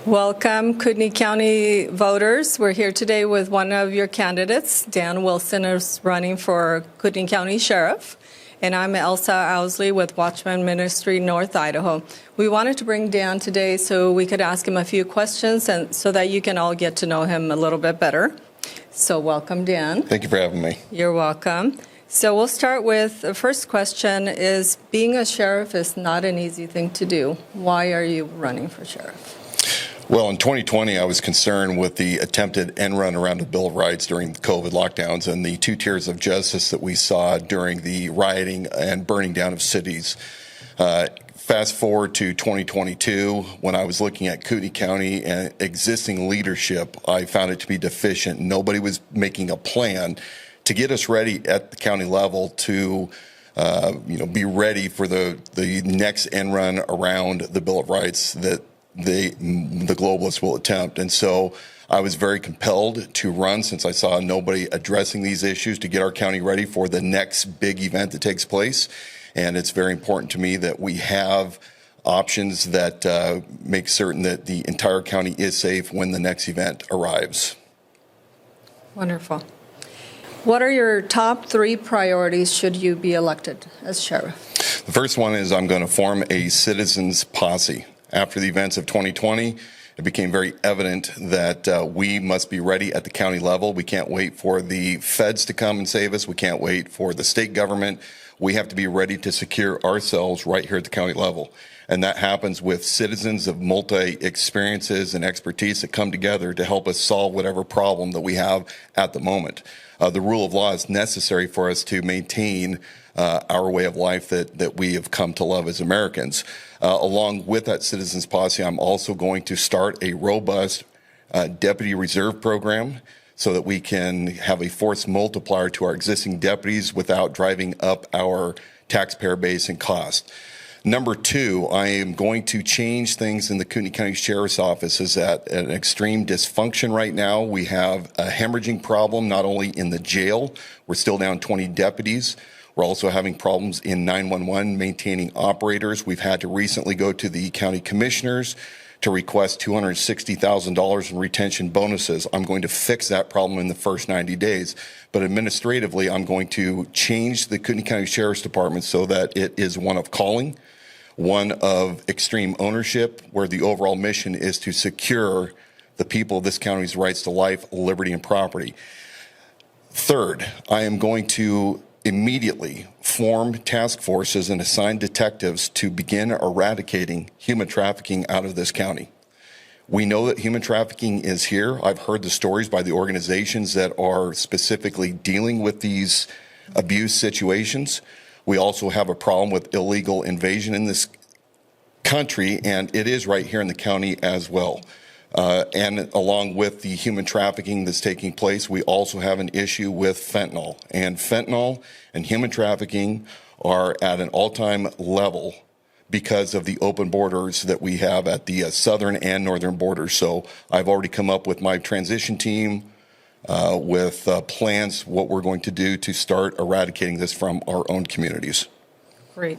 Welcome, Kootenai County voters. We're here today with one of your candidates. Dan Wilson is running for Kootenai County Sheriff, and I'm Elsa Owsley with Watchman Ministry, North Idaho. We wanted to bring Dan today so we could ask him a few questions and so that you can all get to know him a little bit better. So welcome, Dan. Thank you for having me. You're welcome. So we'll start with the first question is, being a sheriff is not an easy thing to do. Why are you running for sheriff? Well, in 2020, I was concerned with the attempted end run around the Bill of Rights during the COVID lockdowns and the two tiers of justice that we saw during the rioting and burning down of cities. Fast forward to 2022, when I was looking at Kootenai County and existing leadership, I found it to be deficient. Nobody was making a plan to get us ready at the county level to be ready for the next end run around the Bill of Rights that the globalists will attempt. And so I was very compelled to run, since I saw nobody addressing these issues, to get our county ready for the next big event that takes place. And it's very important to me that we have options that make certain that the entire county is safe when the next event arrives. Wonderful. What are your top 3 priorities should you be elected as sheriff? The first one is I'm going to form a citizens posse. After the events of 2020, it became very evident that we must be ready at the county level. We can't wait for the feds to come and save us. We can't wait for the state government. We have to be ready to secure ourselves right here at the county level. And that happens with citizens of multi-experiences and expertise that come together to help us solve whatever problem that we have at the moment. The rule of law is necessary for us to maintain our way of life that we have come to love as Americans. Along with that citizens posse, I'm also going to start a robust deputy reserve program so that we can have a force multiplier to our existing deputies without driving up our taxpayer base and cost. Number 2, I am going to change things in the Kootenai County Sheriff's Office. Is at an extreme dysfunction right now. We have a hemorrhaging problem not only in the jail. We're still down 20 deputies. We're also having problems in 911 maintaining operators. We've had to recently go to the county commissioners to request $260,000 in retention bonuses. I'm going to fix that problem in the first 90 days. But administratively, I'm going to change the Kootenai County Sheriff's Department so that it is one of calling, one of extreme ownership, where the overall mission is to secure the people of this county's rights to life, liberty, and property. Third, I am going to immediately form task forces and assign detectives to begin eradicating human trafficking out of this county. We know that human trafficking is here. I've heard the stories by the organizations that are specifically dealing with these abuse situations. We also have a problem with illegal invasion in this country, and it is right here in the county as well. And along with the human trafficking that's taking place, we also have an issue with fentanyl. And fentanyl and human trafficking are at an all-time level because of the open borders that we have at the southern and northern borders. So I've already come up with my transition team with plans, what we're going to do to start eradicating this from our own communities. Great.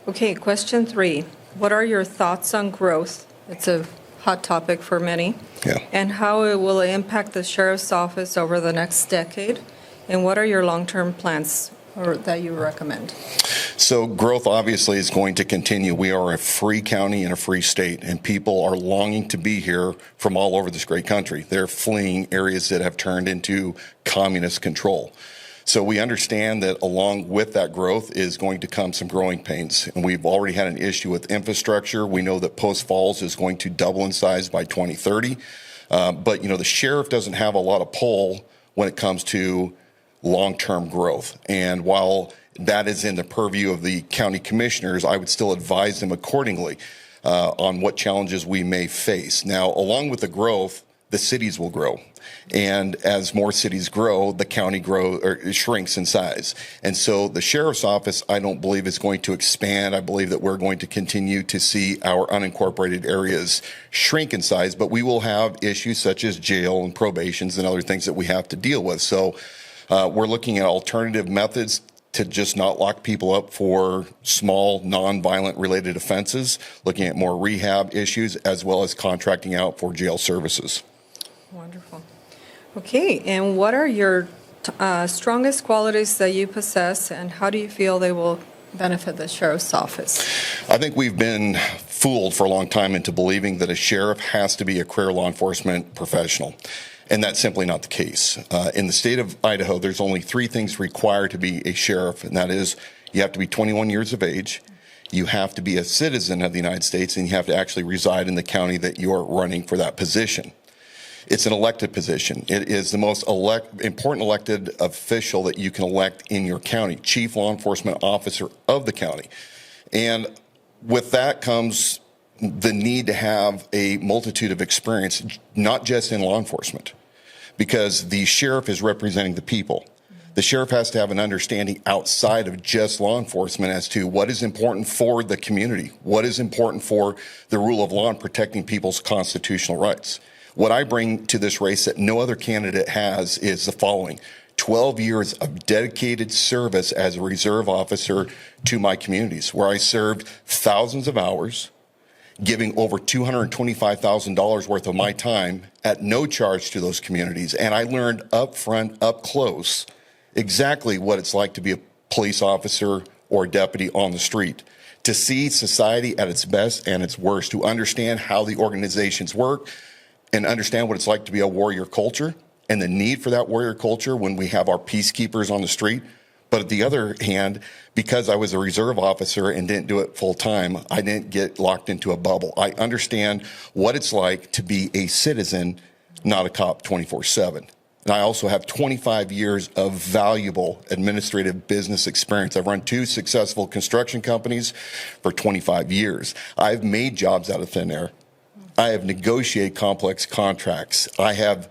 Okay, question 3. What are your thoughts on growth? It's a hot topic for many. Yeah. And how it will impact the sheriff's office over the next decade? And what are your long-term plans that you recommend? So growth obviously is going to continue. We are a free county and a free state, and people are longing to be here from all over this great country. They're fleeing areas that have turned into communist control. So we understand that along with that growth is going to come some growing pains. And we've already had an issue with infrastructure. We know that Post Falls is going to double in size by 2030. But, the sheriff doesn't have a lot of pull when it comes to long-term growth. And while that is in the purview of the county commissioners, I would still advise them accordingly on what challenges we may face. Now, along with the growth, the cities will grow. And as more cities grow, the county shrinks in size. And so the sheriff's office, I don't believe, is going to expand. I believe that we're going to continue to see our unincorporated areas shrink in size, but we will have issues such as jail and probations and other things that we have to deal with. So we're looking at alternative methods to just not lock people up for small, non-violent related offenses, looking at more rehab issues, as well as contracting out for jail services. Wonderful. Okay, and what are your strongest qualities that you possess, and how do you feel they will benefit the sheriff's office? I think we've been fooled for a long time into believing that a sheriff has to be a career law enforcement professional. And that's simply not the case. In the state of Idaho, there's only 3 things required to be a sheriff, and that is you have to be 21 years of age, you have to be a citizen of the United States, and you have to actually reside in the county that you're running for that position. It's an elected position. It is the most important elected official that you can elect in your county, chief law enforcement officer of the county. And with that comes the need to have a multitude of experience, not just in law enforcement, because the sheriff is representing the people. The sheriff has to have an understanding outside of just law enforcement as to what is important for the community, what is important for the rule of law and protecting people's constitutional rights. What I bring to this race that no other candidate has is the following: 12 years of dedicated service as a reserve officer to my communities, where I served thousands of hours, giving over $225,000 worth of my time at no charge to those communities. And I learned up front, up close, exactly what it's like to be a police officer or deputy on the street, to see society at its best and its worst, to understand how the organizations work and understand what it's like to be a warrior culture and the need for that warrior culture when we have our peacekeepers on the street. But on the other hand, because I was a reserve officer and didn't do it full time, I didn't get locked into a bubble. I understand what it's like to be a citizen, not a cop 24/7. And I also have 25 years of valuable administrative business experience. I've run 2 successful construction companies for 25 years. I've made jobs out of thin air. I have negotiated complex contracts. I have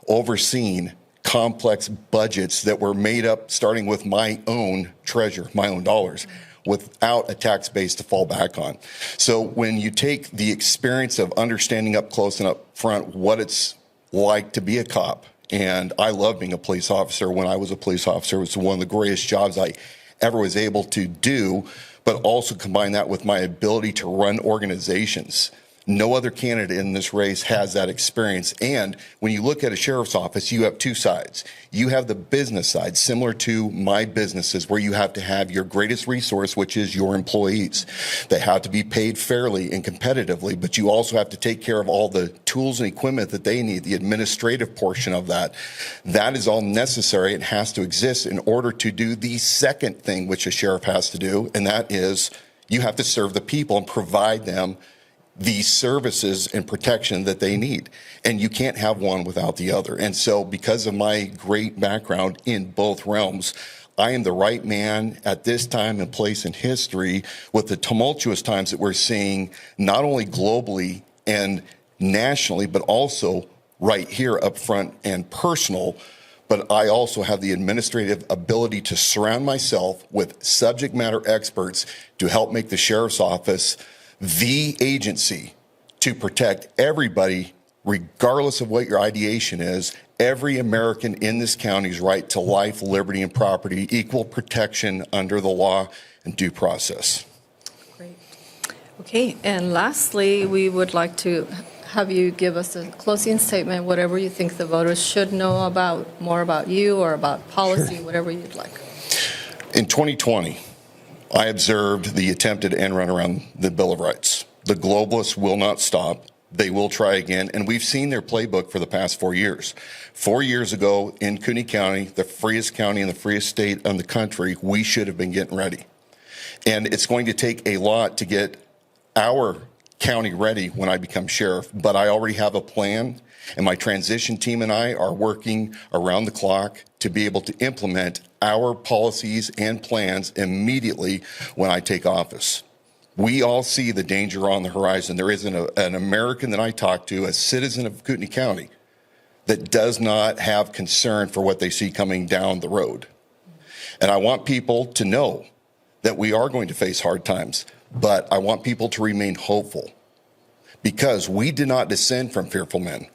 overseen complex budgets that were made up starting with my own treasure, my own dollars, without a tax base to fall back on. So when you take the experience of understanding up close and up front what it's like to be a cop, and I love being a police officer. When I was a police officer, it was one of the greatest jobs I ever was able to do, but also combine that with my ability to run organizations. No other candidate in this race has that experience. And when you look at a sheriff's office, you have 2 sides. You have the business side, similar to my businesses, where you have to have your greatest resource, which is your employees. They have to be paid fairly and competitively, but you also have to take care of all the tools and equipment that they need, the administrative portion of that. That is all necessary and has to exist in order to do the second thing which a sheriff has to do, and that is you have to serve the people and provide them the services and protection that they need. And you can't have one without the other. And so because of my great background in both realms, I am the right man at this time and place in history with the tumultuous times that we're seeing, not only globally and nationally, but also right here up front and personal. But I also have the administrative ability to surround myself with subject matter experts to help make the sheriff's office the agency to protect everybody, regardless of what your ideation is, every American in this county's right to life, liberty, and property, equal protection under the law and due process. Great. Okay, and lastly, we would like to have you give us a closing statement, whatever you think the voters should know about, more about you or about policy, whatever you'd like. In 2020, I observed the attempted end run around the Bill of Rights. The globalists will not stop. They will try again. And we've seen their playbook for the past 4 years. 4 years ago in Kootenai County, the freest county in the freest state in the country, we should have been getting ready. And it's going to take a lot to get our county ready when I become sheriff. But I already have a plan. And my transition team and I are working around the clock to be able to implement our policies and plans immediately when I take office. We all see the danger on the horizon. There isn't an American that I talk to, a citizen of Kootenai County, that does not have concern for what they see coming down the road. And I want people to know that we are going to face hard times, but I want people to remain hopeful, because we did not descend from fearful men.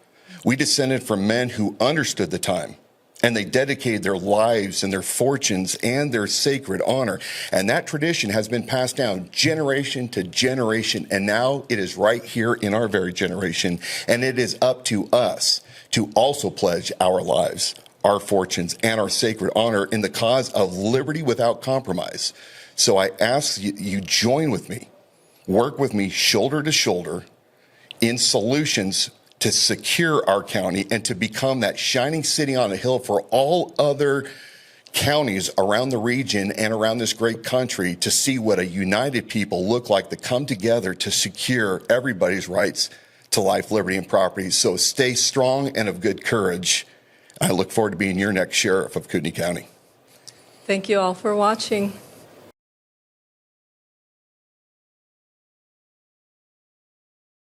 We descended from men who understood the time And they dedicated their lives and their fortunes and their sacred honor. And that tradition has been passed down generation to generation. And now it is right here in our very generation. And it is up to us to also pledge our lives, our fortunes, and our sacred honor in the cause of liberty without compromise. So I ask you join with me, work with me shoulder to shoulder in solutions to secure our county and to become that shining city on a hill for all other counties around the region and around this great country to see what a united people look like that come together to secure everybody's rights to life, liberty, and property. So stay strong and of good courage. I look forward to being your next sheriff of Kootenai County. Thank you all for watching.